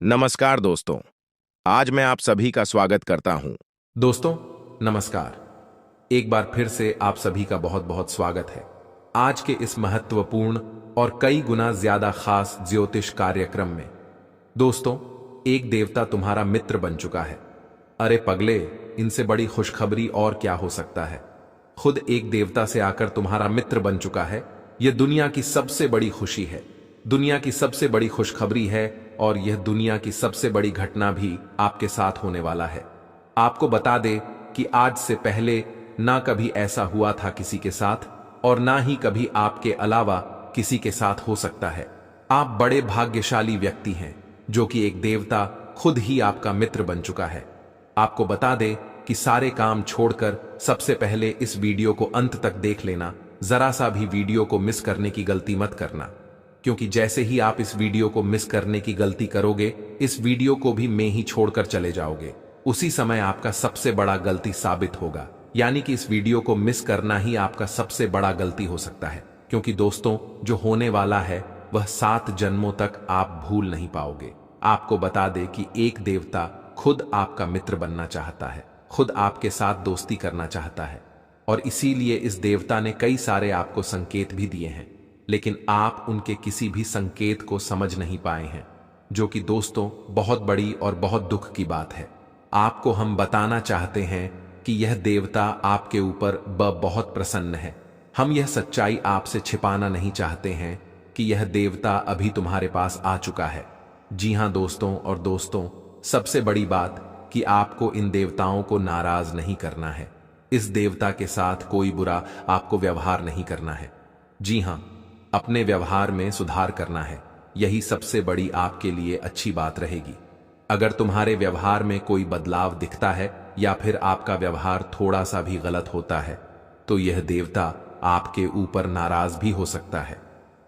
नमस्कार दोस्तों। आज मैं आप सभी का स्वागत करता हूं। दोस्तों नमस्कार। एक बार फिर से आप सभी का बहुत बहुत स्वागत है आज के इस महत्वपूर्ण और कई गुना ज्यादा खास ज्योतिष कार्यक्रम में। दोस्तों, एक देवता तुम्हारा मित्र बन चुका है। अरे पगले, इनसे बड़ी खुशखबरी और क्या हो सकता है। खुद एक देवता से आकर तुम्हारा मित्र बन चुका है। यह दुनिया की सबसे बड़ी खुशी है, दुनिया की सबसे बड़ी खुशखबरी है, और यह दुनिया की सबसे बड़ी घटना भी आपके साथ होने वाला है। आपको बता दे कि आज से पहले ना कभी ऐसा हुआ था किसी के साथ, और ना ही कभी आपके अलावा किसी के साथ हो सकता है। आप बड़े भाग्यशाली व्यक्ति हैं, जो कि एक देवता खुद ही आपका मित्र बन चुका है। आपको बता दे कि सारे काम छोड़कर सबसे पहले इस वीडियो को अंत तक देख लेना। जरा सा भी वीडियो को मिस करने की गलती मत करना, क्योंकि जैसे ही आप इस वीडियो को मिस करने की गलती करोगे, इस वीडियो को भी मैं ही छोड़कर चले जाओगे। उसी समय आपका सबसे बड़ा गलती साबित होगा। यानी कि इस वीडियो को मिस करना ही आपका सबसे बड़ा गलती हो सकता है, क्योंकि दोस्तों जो होने वाला है वह 7 जन्मों तक आप भूल नहीं पाओगे। आपको बता दे कि एक देवता खुद आपका मित्र बनना चाहता है, खुद आपके साथ दोस्ती करना चाहता है, और इसीलिए इस देवता ने कई सारे आपको संकेत भी दिए हैं, लेकिन आप उनके किसी भी संकेत को समझ नहीं पाए हैं, जो कि दोस्तों बहुत बड़ी और बहुत दुख की बात है। आपको हम बताना चाहते हैं कि यह देवता आपके ऊपर बहुत प्रसन्न है। हम यह सच्चाई आपसे छिपाना नहीं चाहते हैं कि यह देवता अभी तुम्हारे पास आ चुका है। जी हां दोस्तों, और दोस्तों सबसे बड़ी बात कि आपको इन देवताओं को नाराज नहीं करना है। इस देवता के साथ कोई बुरा आपको व्यवहार नहीं करना है। जी हां, अपने व्यवहार में सुधार करना है। यही सबसे बड़ी आपके लिए अच्छी बात रहेगी। अगर तुम्हारे व्यवहार में कोई बदलाव दिखता है या फिर आपका व्यवहार थोड़ा सा भी गलत होता है, तो यह देवता आपके ऊपर नाराज भी हो सकता है।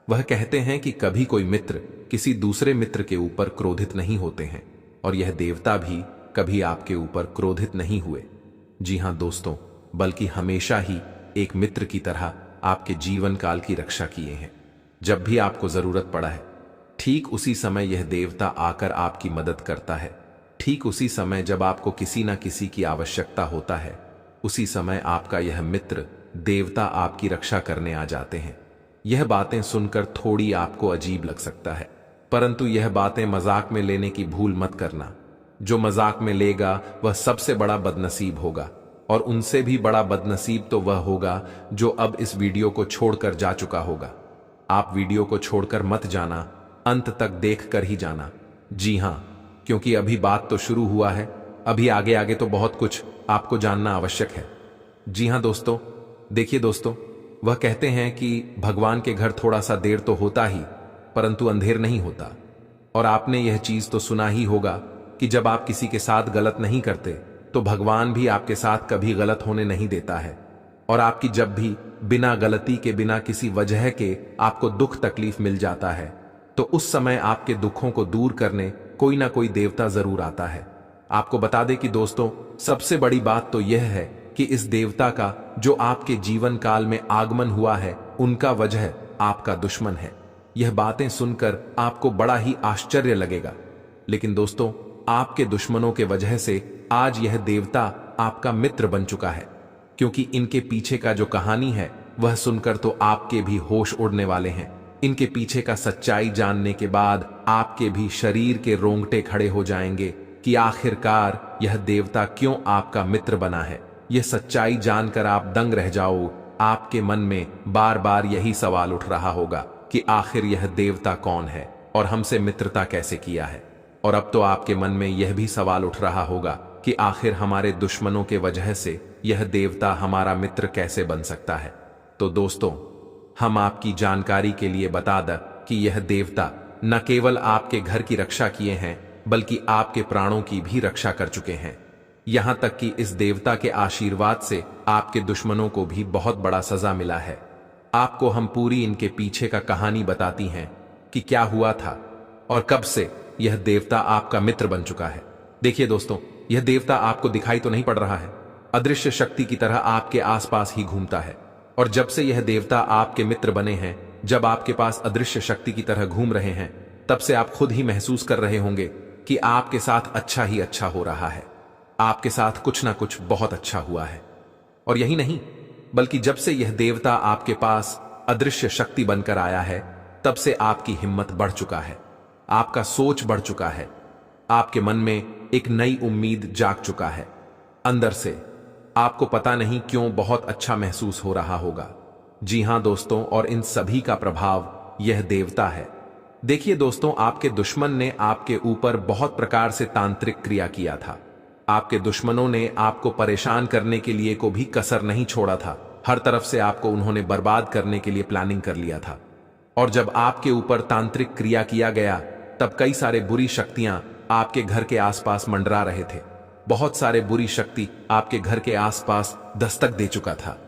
वह कहते हैं कि कभी कोई मित्र किसी दूसरे मित्र के ऊपर क्रोधित नहीं होते हैं, और यह देवता भी कभी आपके ऊपर क्रोधित नहीं हुए। जी हां दोस्तों, बल्कि हमेशा ही एक मित्र की तरह आपके जीवन काल की रक्षा किए हैं। जब भी आपको जरूरत पड़ा है, ठीक उसी समय यह देवता आकर आपकी मदद करता है। ठीक उसी समय जब आपको किसी न किसी की आवश्यकता होता है, उसी समय आपका यह मित्र देवता आपकी रक्षा करने आ जाते हैं। यह बातें सुनकर थोड़ी आपको अजीब लग सकता है, परंतु यह बातें मजाक में लेने की भूल मत करना। जो मजाक में लेगा वह सबसे बड़ा बदनसीब होगा, और उनसे भी बड़ा बदनसीब तो वह होगा जो अब इस वीडियो को छोड़कर जा चुका होगा। आप वीडियो को छोड़कर मत जाना, अंत तक देख कर ही जाना। जी हां, क्योंकि अभी बात तो शुरू हुआ है, अभी आगे आगे तो बहुत कुछ आपको जानना आवश्यक है। जी हां दोस्तों, देखिए दोस्तों, वह कहते हैं कि भगवान के घर थोड़ा सा देर तो होता ही, परंतु अंधेर नहीं होता। और आपने यह चीज तो सुना ही होगा कि जब आप किसी के साथ गलत नहीं करते, तो भगवान भी आपके साथ कभी गलत होने नहीं देता है। और आपकी जब भी बिना गलती के, बिना किसी वजह के आपको दुख तकलीफ मिल जाता है, तो उस समय आपके दुखों को दूर करने कोई ना कोई देवता जरूर आता है। आपको बता दें कि दोस्तों सबसे बड़ी बात तो यह है कि इस देवता का जो आपके जीवन काल में आगमन हुआ है, उनका वजह आपका दुश्मन है। यह बातें सुनकर आपको बड़ा ही आश्चर्य लगेगा, लेकिन दोस्तों आपके दुश्मनों के वजह से आज यह देवता आपका मित्र बन चुका है। क्योंकि इनके पीछे का जो कहानी है वह सुनकर तो आपके भी होश उड़ने वाले हैं। इनके पीछे का सच्चाई जानने के बाद आपके भी शरीर के रोंगटे खड़े हो जाएंगे कि आखिरकार यह देवता क्यों आपका मित्र बना है। यह सच्चाई जानकर आप दंग रह जाओ। आपके मन में बार बार यही सवाल उठ रहा होगा कि आखिर यह देवता कौन है और हमसे मित्रता कैसे किया है। और अब तो आपके मन में यह भी सवाल उठ रहा होगा कि आखिर हमारे दुश्मनों के वजह से यह देवता हमारा मित्र कैसे बन सकता है। तो दोस्तों, हम आपकी जानकारी के लिए बता दें कि यह देवता न केवल आपके घर की रक्षा किए हैं, बल्कि आपके प्राणों की भी रक्षा कर चुके हैं। यहां तक कि इस देवता के आशीर्वाद से आपके दुश्मनों को भी बहुत बड़ा सजा मिला है। आपको हम पूरी इनके पीछे का कहानी बताती हैं कि क्या हुआ था और कब से यह देवता आपका मित्र बन चुका है। देखिए दोस्तों, यह देवता आपको दिखाई तो नहीं पड़ रहा है, अदृश्य शक्ति की तरह आपके आसपास ही घूमता है। और जब से यह देवता आपके मित्र बने हैं, जब आपके पास अदृश्य शक्ति की तरह घूम रहे हैं, तब से आप खुद ही महसूस कर रहे होंगे कि आपके साथ अच्छा ही अच्छा हो रहा है, आपके साथ कुछ ना कुछ बहुत अच्छा हुआ है। और यही नहीं, बल्कि जब से यह देवता आपके पास अदृश्य शक्ति बनकर आया है, तब से आपकी हिम्मत बढ़ चुका है, आपका सोच बढ़ चुका है, आपके मन में एक नई उम्मीद जाग चुका है। अंदर से आपको पता नहीं क्यों बहुत अच्छा महसूस हो रहा होगा। जी हां दोस्तों, और इन सभी का प्रभाव यह देवता है। देखिए दोस्तों, आपके दुश्मन ने आपके ऊपर बहुत प्रकार से तांत्रिक क्रिया किया था। आपके दुश्मनों ने आपको परेशान करने के लिए को भी कसर नहीं छोड़ा था। हर तरफ से आपको उन्होंने बर्बाद करने के लिए प्लानिंग कर लिया था। और जब आपके ऊपर तांत्रिक क्रिया किया गया, तब कई सारे बुरी शक्तियां आपके घर के आसपास मंडरा रहे थे। बहुत सारे बुरी शक्ति आपके घर के आसपास दस्तक दे चुका था।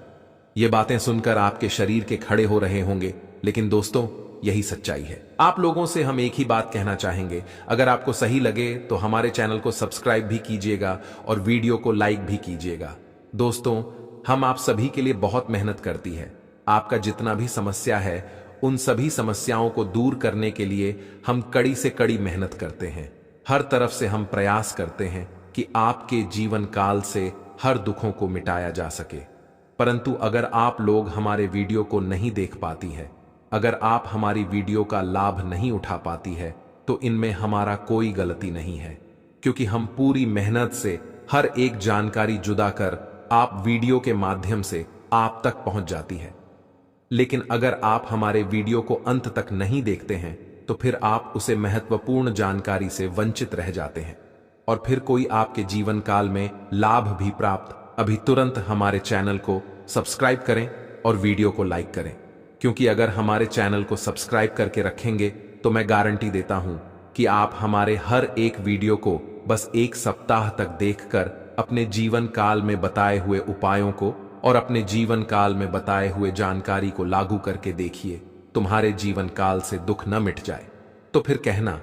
ये बातें सुनकर आपके शरीर के खड़े हो रहे होंगे, लेकिन दोस्तों यही सच्चाई है। आप लोगों से हम एक ही बात कहना चाहेंगे, अगर आपको सही लगे तो हमारे चैनल को सब्सक्राइब भी कीजिएगा और वीडियो को लाइक भी कीजिएगा। दोस्तों, हम आप सभी के लिए बहुत मेहनत करती है। आपका जितना भी समस्या है, उन सभी समस्याओं को दूर करने के लिए हम कड़ी से कड़ी मेहनत करते हैं। हर तरफ से हम प्रयास करते हैं कि आपके जीवन काल से हर दुखों को मिटाया जा सके। परंतु अगर आप लोग हमारे वीडियो को नहीं देख पाती है, अगर आप हमारी वीडियो का लाभ नहीं उठा पाती है, तो इनमें हमारा कोई गलती नहीं है, क्योंकि हम पूरी मेहनत से हर एक जानकारी जुदा कर आप वीडियो के माध्यम से आप तक पहुंच जाती है। लेकिन अगर आप हमारे वीडियो को अंत तक नहीं देखते हैं, तो फिर आप उसे महत्वपूर्ण जानकारी से वंचित रह जाते हैं और फिर कोई आपके जीवन काल में लाभ भी प्राप्त। अभी तुरंत हमारे चैनल को सब्सक्राइब करें और वीडियो को लाइक करें, क्योंकि अगर हमारे चैनल को सब्सक्राइब करके रखेंगे तो मैं गारंटी देता हूं कि आप हमारे हर एक वीडियो को बस एक सप्ताह तक देखकर अपने जीवन काल में बताए हुए उपायों को और अपने जीवन काल में बताए हुए जानकारी को लागू करके देखिए, तुम्हारे जीवन काल से दुख न मिट जाए। तो फिर कहना,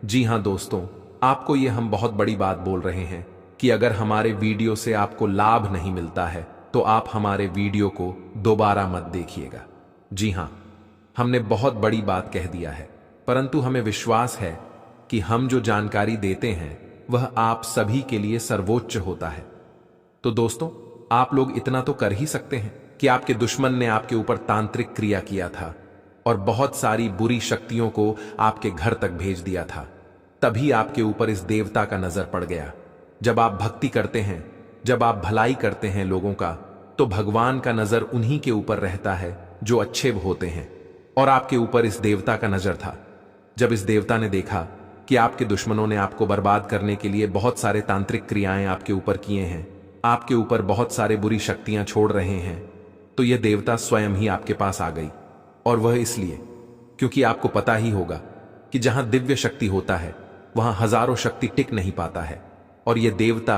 जी हां दोस्तों, आपको ये हम बहुत बड़ी बात बोल रहे हैं कि अगर हमारे वीडियो से आपको लाभ नहीं मिलता है, तो आप हमारे वीडियो को दोबारा मत देखिएगा। जी हां, हमने बहुत बड़ी बात कह दिया है, परंतु हमें विश्वास है कि हम जो जानकारी देते हैं वह आप सभी के लिए सर्वोच्च होता है। तो दोस्तों, आप लोग इतना तो कर ही सकते हैं कि आपके दुश्मन ने आपके ऊपर तांत्रिक क्रिया किया था और बहुत सारी बुरी शक्तियों को आपके घर तक भेज दिया था। तभी आपके ऊपर इस देवता का नजर पड़ गया। जब आप भक्ति करते हैं, जब आप भलाई करते हैं लोगों का, तो भगवान का नजर उन्हीं के ऊपर रहता है जो अच्छे होते हैं। और आपके ऊपर इस देवता का नजर था। जब इस देवता ने देखा कि आपके दुश्मनों ने आपको बर्बाद करने के लिए बहुत सारे तांत्रिक क्रियाएं आपके ऊपर किए हैं, आपके ऊपर बहुत सारे बुरी शक्तियां छोड़ रहे हैं, तो यह देवता स्वयं ही आपके पास आ गई। और वह इसलिए क्योंकि आपको पता ही होगा कि जहां दिव्य शक्ति होता है वहां हजारों शक्ति टिक नहीं पाता है। और यह देवता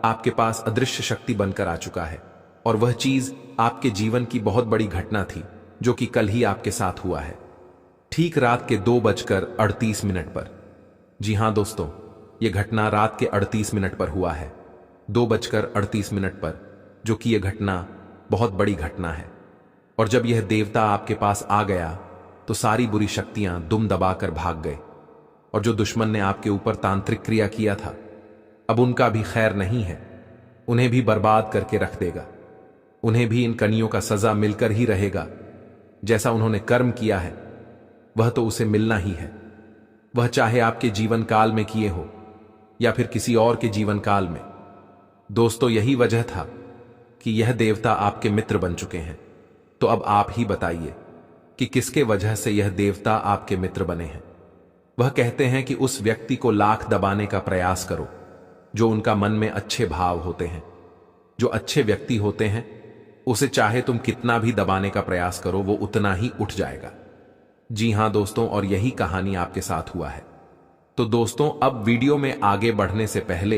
आपके पास अदृश्य शक्ति बनकर आ चुका है। और वह चीज आपके जीवन की बहुत बड़ी घटना थी, जो कि कल ही आपके साथ हुआ है, ठीक रात के 2:38 पर। जी हां दोस्तों, यह घटना रात के 38 मिनट पर हुआ है, 2:38 पर, जो कि यह घटना बहुत बड़ी घटना है। और जब यह देवता आपके पास आ गया तो सारी बुरी शक्तियां दुम दबाकर भाग गए। और जो दुश्मन ने आपके ऊपर तांत्रिक क्रिया किया था, अब उनका भी खैर नहीं है, उन्हें भी बर्बाद करके रख देगा। उन्हें भी इन कनियों का सजा मिलकर ही रहेगा। जैसा उन्होंने कर्म किया है वह तो उसे मिलना ही है, वह चाहे आपके जीवन काल में किए हो या फिर किसी और के जीवन काल में। दोस्तों, यही वजह था कि यह देवता आपके मित्र बन चुके हैं। तो अब आप ही बताइए कि किसके वजह से यह देवता आपके मित्र बने हैं। वह कहते हैं कि उस व्यक्ति को लाख दबाने का प्रयास करो जो उनका मन में अच्छे भाव होते हैं। जो अच्छे व्यक्ति होते हैं उसे चाहे तुम कितना भी दबाने का प्रयास करो, वो उतना ही उठ जाएगा। जी हां दोस्तों, और यही कहानी आपके साथ हुआ है। तो दोस्तों, अब वीडियो में आगे बढ़ने से पहले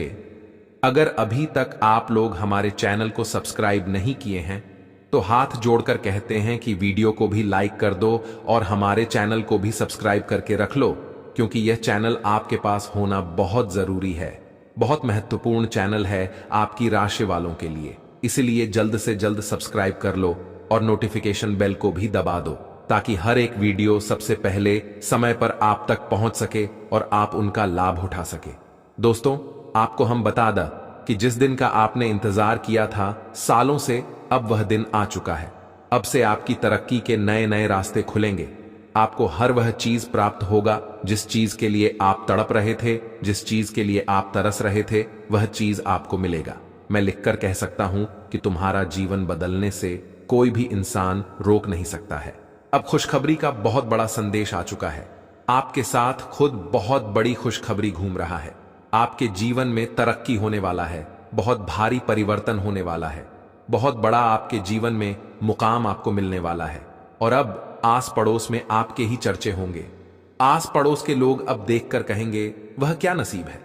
अगर अभी तक आप लोग हमारे चैनल को सब्सक्राइब नहीं किए हैं तो हाथ जोड़कर कहते हैं कि वीडियो को भी लाइक कर दो और हमारे चैनल को भी सब्सक्राइब करके रख लो, क्योंकि यह चैनल आपके पास होना बहुत जरूरी है। बहुत महत्वपूर्ण चैनल है आपकी राशि वालों के लिए। इसलिए जल्द से जल्द सब्सक्राइब कर लो और नोटिफिकेशन बेल को भी दबा दो। ताकि हर एक वीडियो सबसे पहले समय पर आप तक पहुंच सके और आप उनका लाभ उठा सके। दोस्तों, आपको हम बता दें कि जिस दिन का आपने इंतजार किया था सालों से, अब वह दिन आ चुका है। अब से आपकी तरक्की के नए नए रास्ते खुलेंगे। आपको हर वह चीज प्राप्त होगा जिस चीज के लिए आप तड़प रहे थे, जिस चीज के लिए आप तरस रहे थे, वह चीज आपको मिलेगा। मैं लिखकर कह सकता हूं कि तुम्हारा जीवन बदलने से कोई भी इंसान रोक नहीं सकता है। अब खुशखबरी का बहुत बड़ा संदेश आ चुका है। आपके साथ खुद बहुत बड़ी खुशखबरी घूम रहा है। आपके जीवन में तरक्की होने वाला है, बहुत भारी परिवर्तन होने वाला है, बहुत बड़ा आपके जीवन में मुकाम आपको मिलने वाला है। और अब आस पड़ोस में आपके ही चर्चे होंगे। आस पड़ोस के लोग अब देखकर कहेंगे, वह क्या नसीब है।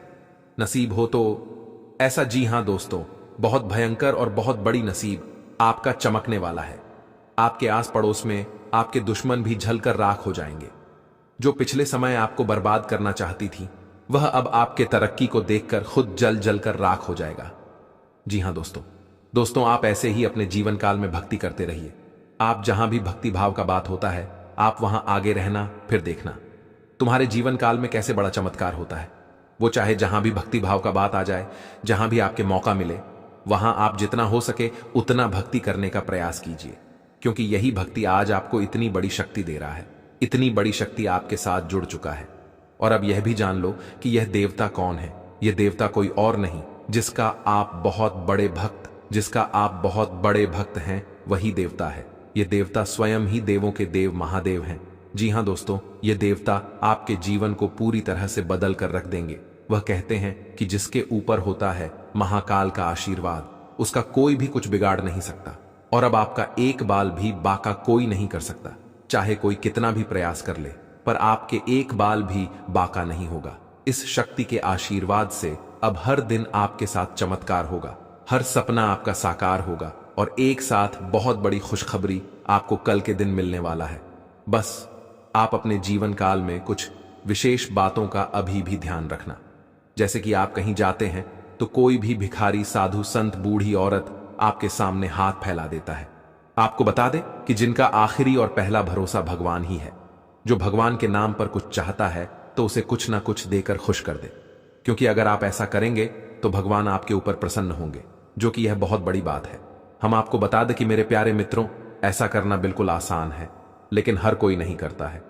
नसीब हो तो ऐसा, जी हां दोस्तों, बहुत भयंकर और बहुत बड़ी नसीब आपका चमकने वाला है। आपके आस पड़ोस में आपके दुश्मन भी जलकर राख हो जाएंगे। जो पिछले समय आपको बर्बाद करना चाहती थी, वह अब आपके तरक्की को देखकर खुद जल जल कर राख हो जाएगा। जी हां दोस्तों, आप ऐसे ही अपने जीवन काल में भक्ति करते रहिए। आप जहां भी भक्ति भाव का बात होता है, आप वहां आगे रहना, फिर देखना तुम्हारे जीवन काल में कैसे बड़ा चमत्कार होता है। वो चाहे जहां भी भक्ति भाव का बात आ जाए, जहां भी आपके मौका मिले, वहां आप जितना हो सके उतना भक्ति करने का प्रयास कीजिए, क्योंकि यही भक्ति आज आपको इतनी बड़ी शक्ति दे रहा है। इतनी बड़ी शक्ति आपके साथ जुड़ चुका है। और अब यह भी जान लो कि यह देवता कौन है। यह देवता कोई और नहीं, जिसका आप बहुत बड़े भक्त हैं, वही देवता है। यह देवता स्वयं ही देवों के देव महादेव हैं। जी हां दोस्तों, ये देवता आपके जीवन को पूरी तरह से बदल कर रख देंगे। वह कहते हैं कि जिसके ऊपर होता है महाकाल का आशीर्वाद, उसका कोई भी कुछ बिगाड़ नहीं सकता। और अब आपका एक बाल भी बाका कोई नहीं कर सकता, चाहे कोई कितना भी प्रयास कर ले, पर आपके एक बाल भी बाका नहीं होगा। इस शक्ति के आशीर्वाद से अब हर दिन आपके साथ चमत्कार होगा, हर सपना आपका साकार होगा, और एक साथ बहुत बड़ी खुशखबरी आपको कल के दिन मिलने वाला है। बस आप अपने जीवन काल में कुछ विशेष बातों का अभी भी ध्यान रखना। जैसे कि आप कहीं जाते हैं तो कोई भी भिखारी, साधु, संत, बूढ़ी औरत आपके सामने हाथ फैला देता है। आपको बता दे कि जिनका आखिरी और पहला भरोसा भगवान ही है। जो भगवान के नाम पर कुछ चाहता है तो उसे कुछ ना कुछ देकर खुश कर दे, क्योंकि अगर आप ऐसा करेंगे तो भगवान आपके ऊपर प्रसन्न होंगे, जो कि यह बहुत बड़ी बात है। हम आपको बता दें कि मेरे प्यारे मित्रों, ऐसा करना बिल्कुल आसान है, लेकिन हर कोई नहीं करता है,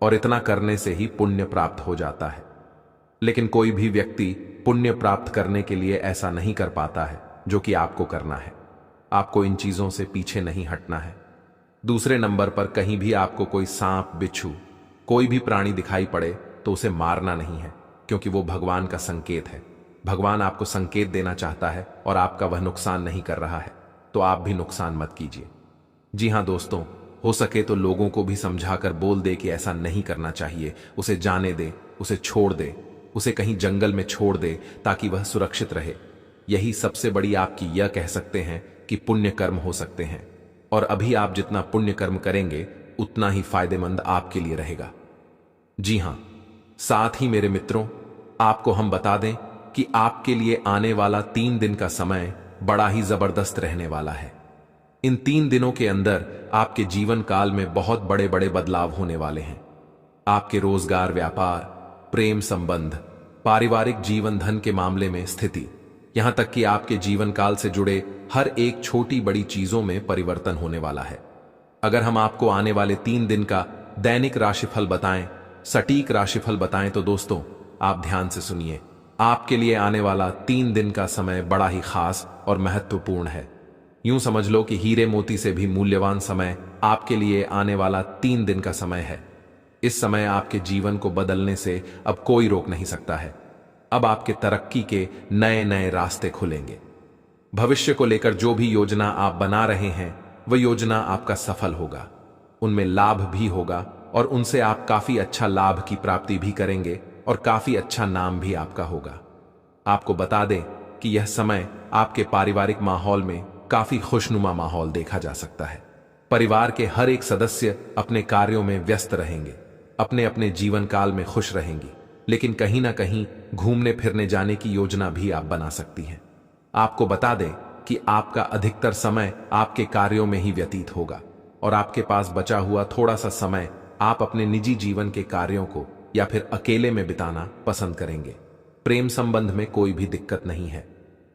और इतना करने से ही पुण्य प्राप्त हो जाता है। लेकिन कोई भी व्यक्ति पुण्य प्राप्त करने के लिए ऐसा नहीं कर पाता है जो कि आपको करना है। आपको इन चीजों से पीछे नहीं हटना है। दूसरे नंबर पर, कहीं भी आपको कोई सांप, बिच्छू, कोई भी प्राणी दिखाई पड़े तो उसे मारना नहीं है, क्योंकि वो भगवान का संकेत है। भगवान आपको संकेत देना चाहता है और आपका वह नुकसान नहीं कर रहा है, तो आप भी नुकसान मत कीजिए। जी हां दोस्तों, हो सके तो लोगों को भी समझाकर बोल दे कि ऐसा नहीं करना चाहिए। उसे जाने दे, उसे छोड़ दे, उसे कहीं जंगल में छोड़ दे, ताकि वह सुरक्षित रहे। यही सबसे बड़ी आपकी यह कह सकते हैं कि पुण्य कर्म हो सकते हैं। और अभी आप जितना पुण्य कर्म करेंगे उतना ही फायदेमंद आपके लिए रहेगा। जी हां, साथ ही मेरे मित्रों, आपको हम बता दें कि आपके लिए आने वाला 3 दिन का समय बड़ा ही जबरदस्त रहने वाला है। इन 3 दिनों के अंदर आपके जीवन काल में बहुत बड़े बड़े बदलाव होने वाले हैं। आपके रोजगार, व्यापार, प्रेम संबंध, पारिवारिक जीवन, धन के मामले में स्थिति, यहां तक कि आपके जीवन काल से जुड़े हर एक छोटी बड़ी चीजों में परिवर्तन होने वाला है। अगर हम आपको आने वाले 3 दिन का दैनिक राशिफल बताएं, सटीक राशिफल बताएं, तो दोस्तों आप ध्यान से सुनिए। आपके लिए आने वाला 3 दिन का समय बड़ा ही खास और महत्वपूर्ण है। यूं समझ लो कि हीरे मोती से भी मूल्यवान समय आपके लिए आने वाला 3 दिन का समय है। इस समय आपके जीवन को बदलने से अब कोई रोक नहीं सकता है। अब आपके तरक्की के नए नए रास्ते खुलेंगे। भविष्य को लेकर जो भी योजना आप बना रहे हैं, वह योजना आपका सफल होगा। उनमें लाभ भी होगा और उनसे आप काफी अच्छा लाभ की प्राप्ति भी करेंगे और काफी अच्छा नाम भी आपका होगा। आपको बता दें कि यह समय आपके पारिवारिक माहौल में काफी खुशनुमा माहौल देखा जा सकता है। परिवार के हर एक सदस्य अपने कार्यों में व्यस्त रहेंगे, अपने अपने जीवन काल में खुश रहेंगी, लेकिन कहीं ना कहीं घूमने फिरने जाने की योजना भी आप बना सकती हैं। आपको बता दें कि आपका अधिकतर समय आपके कार्यों में ही व्यतीत होगा। और आपके पास बचा हुआ थोड़ा सा समय आप अपने निजी जीवन के कार्यों को या फिर अकेले में बिताना पसंद करेंगे। प्रेम संबंध में कोई भी दिक्कत नहीं है,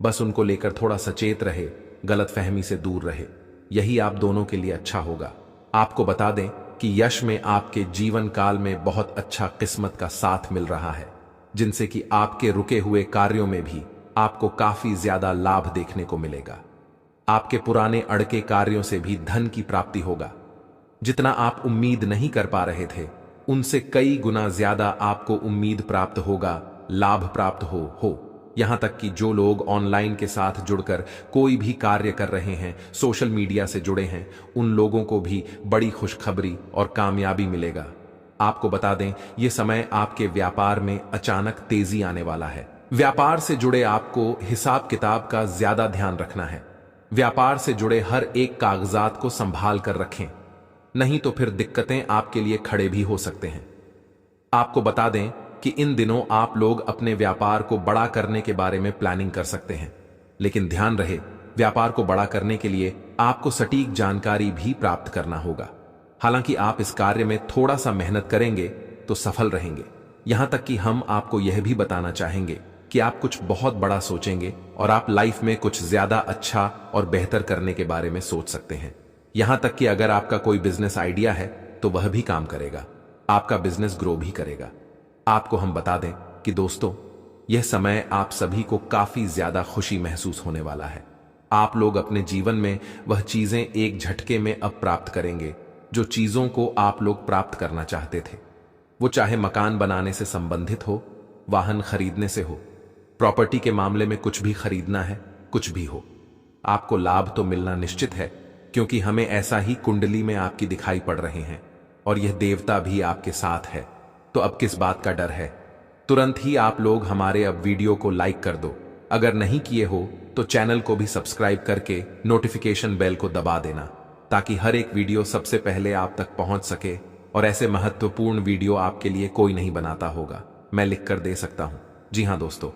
बस उनको लेकर थोड़ा सचेत रहे, गलतफहमी से दूर रहे, यही आप दोनों के लिए अच्छा होगा। आपको बता दें कि यश में आपके जीवन काल में बहुत अच्छा किस्मत का साथ मिल रहा है, जिनसे कि आपके रुके हुए कार्यों में भी आपको काफी ज्यादा लाभ देखने को मिलेगा। आपके पुराने अड़के कार्यों से भी धन की प्राप्ति होगा। जितना आप उम्मीद नहीं कर पा रहे थे, उनसे कई गुना ज्यादा आपको उम्मीद प्राप्त होगा, लाभ प्राप्त हो। यहां तक कि जो लोग ऑनलाइन के साथ जुड़कर कोई भी कार्य कर रहे हैं, सोशल मीडिया से जुड़े हैं, उन लोगों को भी बड़ी खुशखबरी और कामयाबी मिलेगा। आपको बता दें, यह समय आपके व्यापार में अचानक तेजी आने वाला है। व्यापार से जुड़े आपको हिसाब किताब का ज्यादा ध्यान रखना है। व्यापार से जुड़े हर एक कागजात को संभाल कर रखें, नहीं तो फिर दिक्कतें आपके लिए खड़े भी हो सकते हैं। आपको बता दें कि इन दिनों आप लोग अपने व्यापार को बड़ा करने के बारे में प्लानिंग कर सकते हैं, लेकिन ध्यान रहे, व्यापार को बड़ा करने के लिए आपको सटीक जानकारी भी प्राप्त करना होगा। हालांकि आप इस कार्य में थोड़ा सा मेहनत करेंगे तो सफल रहेंगे। यहां तक कि हम आपको यह भी बताना चाहेंगे कि आप कुछ बहुत बड़ा सोचेंगे और आप लाइफ में कुछ ज्यादा अच्छा और बेहतर करने के बारे में सोच सकते हैं। यहां तक कि अगर आपका कोई बिजनेस आइडिया है तो वह भी काम करेगा, आपका बिजनेस ग्रो भी करेगा। आपको हम बता दें कि दोस्तों, यह समय आप सभी को काफी ज्यादा खुशी महसूस होने वाला है। आप लोग अपने जीवन में वह चीजें एक झटके में अब प्राप्त करेंगे जो चीजों को आप लोग प्राप्त करना चाहते थे। वो चाहे मकान बनाने से संबंधित हो, वाहन खरीदने से हो, प्रॉपर्टी के मामले में कुछ भी खरीदना है, कुछ भी हो, आपको लाभ तो मिलना निश्चित है, क्योंकि हमें ऐसा ही कुंडली में आपकी दिखाई पड़ रहे हैं और यह देवता भी आपके साथ है। तो अब किस बात का डर है? तुरंत ही आप लोग हमारे अब वीडियो को लाइक कर दो। अगर नहीं किए हो तो चैनल को भी सब्सक्राइब करके नोटिफिकेशन बेल को दबा देना, ताकि हर एक वीडियो सबसे पहले आप तक पहुंच सके। और ऐसे महत्वपूर्ण वीडियो आपके लिए कोई नहीं बनाता होगा, मैं लिख कर दे सकता हूं। जी हां दोस्तों,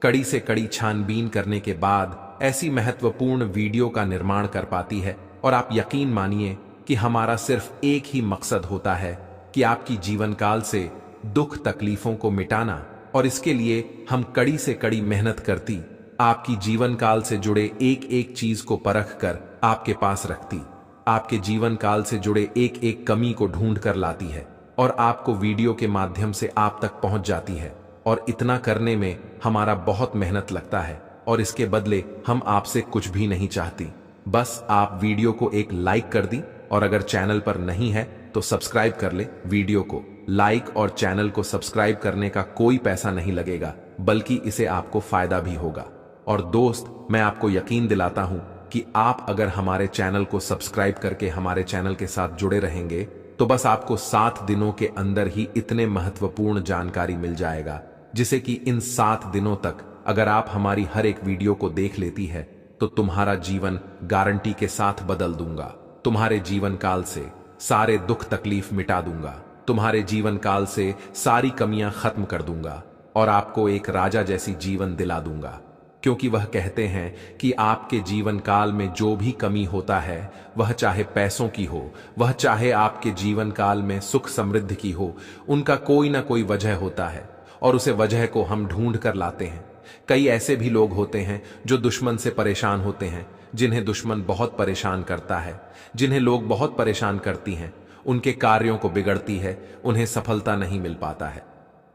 कड़ी से कड़ी छानबीन करने के बाद ऐसी महत्वपूर्ण वीडियो का निर्माण कर पाती है। और आप यकीन मानिए कि हमारा सिर्फ एक ही मकसद होता है कि आपकी जीवन काल से दुख तकलीफों को मिटाना, और इसके लिए हम कड़ी से कड़ी मेहनत करती, आपकी जीवन काल से जुड़े एक एक चीज को परख कर आपके पास रखती, आपके जीवन काल से जुड़े एक एक कमी को ढूंढ कर लाती है और आपको वीडियो के माध्यम से आप तक पहुंच जाती है। और इतना करने में हमारा बहुत मेहनत लगता है और इसके बदले हम आपसे कुछ भी नहीं चाहती, बस आप वीडियो को एक लाइक कर दी, और अगर चैनल पर नहीं है तो सब्सक्राइब कर ले। वीडियो को लाइक और चैनल को सब्सक्राइब करने का कोई पैसा नहीं लगेगा, बल्कि इसे आपको फायदा भी होगा। और दोस्त, मैं आपको यकीन दिलाता हूं कि आप अगर हमारे चैनल को सब्सक्राइब करके हमारे चैनल के साथ जुड़े रहेंगे तो बस आपको 7 दिनों के अंदर ही इतने महत्वपूर्ण जानकारी मिल जाएगा, जिसे कि इन 7 दिनों तक अगर आप हमारी हर एक वीडियो को देख लेती है तो तुम्हारा जीवन गारंटी के साथ बदल दूंगा। तुम्हारे जीवन काल से सारे दुख तकलीफ मिटा दूंगा, तुम्हारे जीवन काल से सारी कमियां खत्म कर दूंगा और आपको एक राजा जैसी जीवन दिला दूंगा। क्योंकि वह कहते हैं कि आपके जीवन काल में जो भी कमी होता है, वह चाहे पैसों की हो, वह चाहे आपके जीवन काल में सुख समृद्धि की हो, उनका कोई ना कोई वजह होता है और उसे वजह को हम ढूंढ कर लाते हैं। कई ऐसे भी लोग होते हैं जो दुश्मन से परेशान होते हैं, जिन्हें दुश्मन बहुत परेशान करता है, जिन्हें लोग बहुत परेशान करती हैं, उनके कार्यों को बिगड़ती है, उन्हें सफलता नहीं मिल पाता है,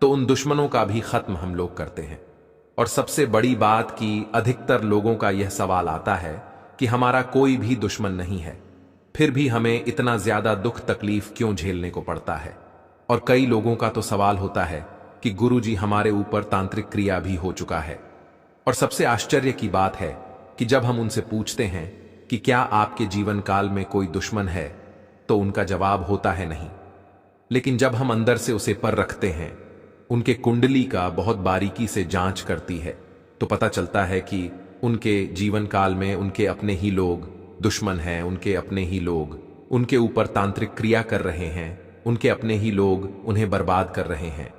तो उन दुश्मनों का भी खत्म हम लोग करते हैं। और सबसे बड़ी बात कि अधिकतर लोगों का यह सवाल आता है कि हमारा कोई भी दुश्मन नहीं है, फिर भी हमें इतना ज्यादा दुख तकलीफ क्यों झेलने को पड़ता है। और कई लोगों का तो सवाल होता है कि गुरुजी, हमारे ऊपर तांत्रिक क्रिया भी हो चुका है। और सबसे आश्चर्य की बात है कि जब हम उनसे पूछते हैं कि क्या आपके जीवन काल में कोई दुश्मन है, तो उनका जवाब होता है नहीं। लेकिन जब हम अंदर से उसे पर रखते हैं, उनके कुंडली का बहुत बारीकी से जांच करती है, तो पता चलता है कि उनके जीवन काल में उनके अपने ही लोग दुश्मन हैं, उनके अपने ही लोग उनके ऊपर तांत्रिक क्रिया कर रहे हैं, उनके अपने ही लोग उन्हें बर्बाद कर रहे हैं।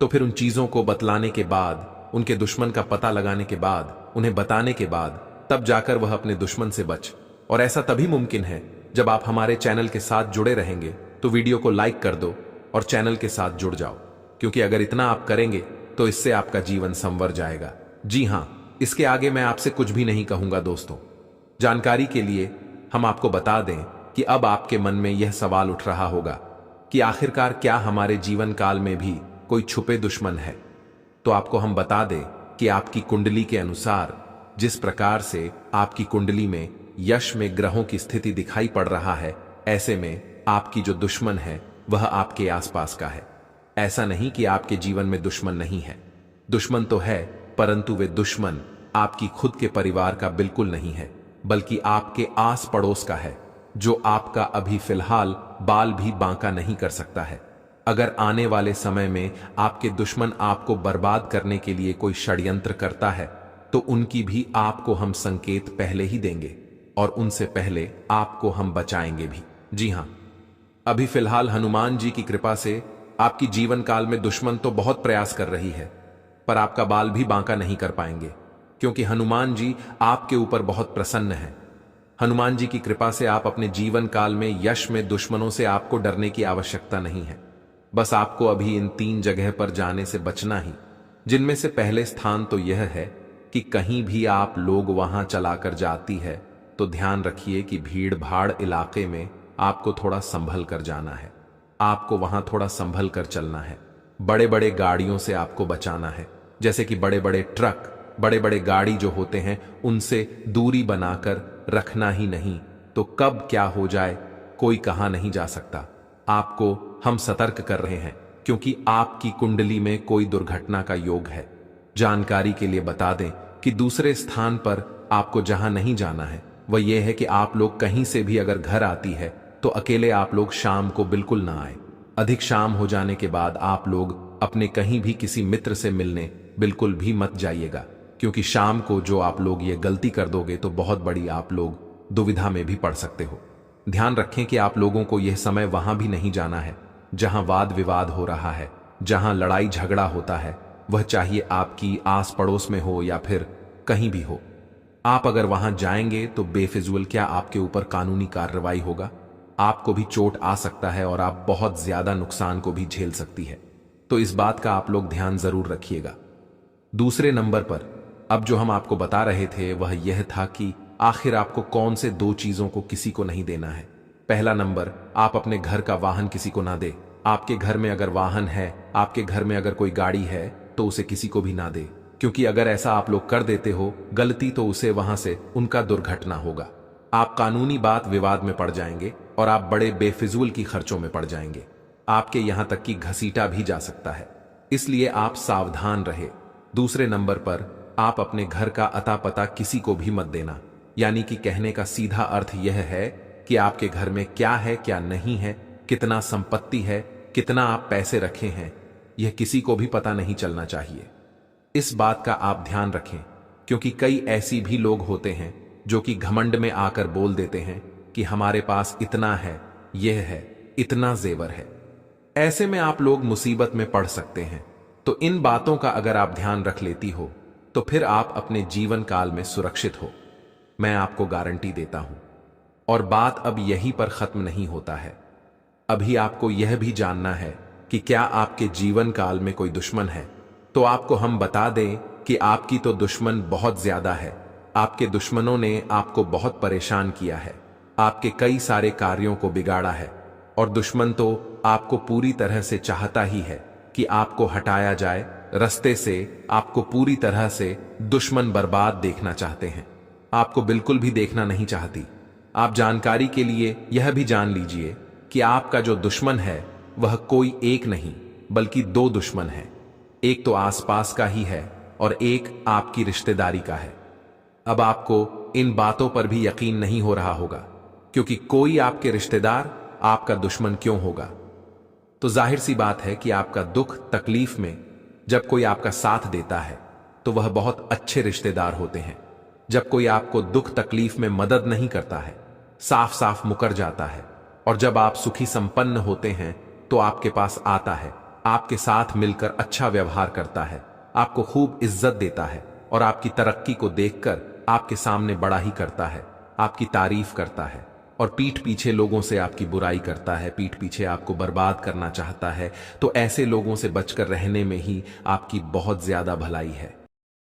तो फिर उन चीजों को बतलाने के बाद, उनके दुश्मन का पता लगाने के बाद, उन्हें बताने के बाद, तब जाकर वह अपने दुश्मन से बच। और ऐसा तभी मुमकिन है जब आप हमारे चैनल के साथ जुड़े रहेंगे तो वीडियो को लाइक कर दो और चैनल के साथ जुड़ जाओ, क्योंकि अगर इतना आप करेंगे तो इससे आपका जीवन संवर जाएगा। जी हां, इसके आगे मैं आपसे कुछ भी नहीं कहूंगा दोस्तों। जानकारी के लिए हम आपको बता दें कि अब आपके मन में यह सवाल उठ रहा होगा कि आखिरकार क्या हमारे जीवन काल में भी कोई छुपे दुश्मन है। तो आपको हम बता दें कि आपकी कुंडली के अनुसार जिस प्रकार से आपकी कुंडली में यश में ग्रहों की स्थिति दिखाई पड़ रहा है, ऐसे में आपकी जो दुश्मन है वह आपके आसपास का है। ऐसा नहीं कि आपके जीवन में दुश्मन नहीं है, दुश्मन तो है, परंतु वे दुश्मन आपकी खुद के परिवार का बिल्कुल नहीं है, बल्कि आपके आस पड़ोस का है, जो आपका अभी फिलहाल बाल भी बांका नहीं कर सकता है। अगर आने वाले समय में आपके दुश्मन आपको बर्बाद करने के लिए कोई षड्यंत्र करता है तो उनकी भी आपको हम संकेत पहले ही देंगे और उनसे पहले आपको हम बचाएंगे भी। जी हां, अभी फिलहाल हनुमान जी की कृपा से आपकी जीवन काल में दुश्मन तो बहुत प्रयास कर रही है, पर आपका बाल भी बांका नहीं कर पाएंगे, क्योंकि हनुमान जी आपके ऊपर बहुत प्रसन्न है। हनुमान जी की कृपा से आप अपने जीवन काल में यश में दुश्मनों से आपको डरने की आवश्यकता नहीं है। बस आपको अभी इन 3 जगह पर जाने से बचना ही, जिनमें से पहले स्थान तो यह है कि कहीं भी आप लोग वहां चलाकर जाती है तो ध्यान रखिए कि भीड़ भाड़ इलाके में आपको थोड़ा संभल कर जाना है। आपको वहां थोड़ा संभल कर चलना है। बड़े बड़े गाड़ियों से आपको बचाना है, जैसे कि बड़े बड़े ट्रक, बड़े बड़े गाड़ी जो होते हैं उनसे दूरी बनाकर रखना ही नहीं तो कब क्या हो जाए कोई कहा नहीं जा सकता। आपको हम सतर्क कर रहे हैं क्योंकि आपकी कुंडली में कोई दुर्घटना का योग है। जानकारी के लिए बता दें कि दूसरे स्थान पर आपको जहां नहीं जाना है वह यह है कि आप लोग कहीं से भी अगर घर आती है तो अकेले आप लोग शाम को बिल्कुल ना आए। अधिक शाम हो जाने के बाद आप लोग अपने कहीं भी किसी मित्र से मिलने बिल्कुल भी मत जाइएगा, क्योंकि शाम को जो आप लोग ये गलती कर दोगे तो बहुत बड़ी आप लोग दुविधा में भी पड़ सकते हो। ध्यान रखें कि आप लोगों को यह समय वहां भी नहीं जाना है जहां वाद विवाद हो रहा है, जहां लड़ाई झगड़ा होता है, वह चाहिए आपकी आस पड़ोस में हो या फिर कहीं भी हो। आप अगर वहां जाएंगे तो बेफिजूल क्या आपके ऊपर कानूनी कार्रवाई होगा, आपको भी चोट आ सकता है और आप बहुत ज्यादा नुकसान को भी झेल सकती है। तो इस बात का आप लोग ध्यान जरूर रखिएगा। दूसरे नंबर पर अब जो हम आपको बता रहे थे वह यह था कि आखिर आपको कौन से 2 चीजों को किसी को नहीं देना है। पहला नंबर, आप अपने घर का वाहन किसी को ना दे। आपके घर में अगर वाहन है, आपके घर में अगर कोई गाड़ी है तो उसे किसी को भी ना दे, क्योंकि अगर ऐसा आप लोग कर देते हो गलती तो उसे वहां से उनका दुर्घटना होगा। आप कानूनी बात विवाद में पड़ जाएंगे और आप बड़े बेफिजूल की खर्चों में पड़ जाएंगे। आपके यहां तक कि घसीटा भी जा सकता है, इसलिए आप सावधान रहे। दूसरे नंबर पर आप अपने घर का अता पता किसी को भी मत देना, यानी कि कहने का सीधा अर्थ यह है कि आपके घर में क्या है क्या नहीं है, कितना संपत्ति है, कितना आप पैसे रखे हैं, यह किसी को भी पता नहीं चलना चाहिए। इस बात का आप ध्यान रखें, क्योंकि कई ऐसी भी लोग होते हैं जो कि घमंड में आकर बोल देते हैं कि हमारे पास इतना है, यह है, इतना जेवर है। ऐसे में आप लोग मुसीबत में पड़ सकते हैं। तो इन बातों का अगर आप ध्यान रख लेती हो तो फिर आप अपने जीवन काल में सुरक्षित हो, मैं आपको गारंटी देता हूं। और बात अब यहीं पर खत्म नहीं होता है। अभी आपको यह भी जानना है कि क्या आपके जीवन काल में कोई दुश्मन है। तो आपको हम बता दें कि आपकी तो दुश्मन बहुत ज्यादा है। आपके दुश्मनों ने आपको बहुत परेशान किया है, आपके कई सारे कार्यों को बिगाड़ा है, और दुश्मन तो आपको पूरी तरह से चाहता ही है कि आपको हटाया जाए रास्ते से। आपको पूरी तरह से दुश्मन बर्बाद देखना चाहते हैं, आपको बिल्कुल भी देखना नहीं चाहती। आप जानकारी के लिए यह भी जान लीजिए कि आपका जो दुश्मन है वह कोई एक नहीं बल्कि 2 दुश्मन है। एक तो आसपास का ही है और एक आपकी रिश्तेदारी का है। अब आपको इन बातों पर भी यकीन नहीं हो रहा होगा, क्योंकि कोई आपके रिश्तेदार आपका दुश्मन क्यों होगा। तो जाहिर सी बात है कि आपका दुख तकलीफ में जब कोई आपका साथ देता है तो वह बहुत अच्छे रिश्तेदार होते हैं। जब कोई आपको दुख तकलीफ में मदद नहीं करता है, साफ साफ मुकर जाता है, और जब आप सुखी संपन्न होते हैं तो आपके पास आता है, आपके साथ मिलकर अच्छा व्यवहार करता है, आपको खूब इज्जत देता है और आपकी तरक्की को देखकर आपके सामने बड़ा ही करता है, आपकी तारीफ करता है और पीठ पीछे लोगों से आपकी बुराई करता है, पीठ पीछे आपको बर्बाद करना चाहता है, तो ऐसे लोगों से बचकर रहने में ही आपकी बहुत ज्यादा भलाई है।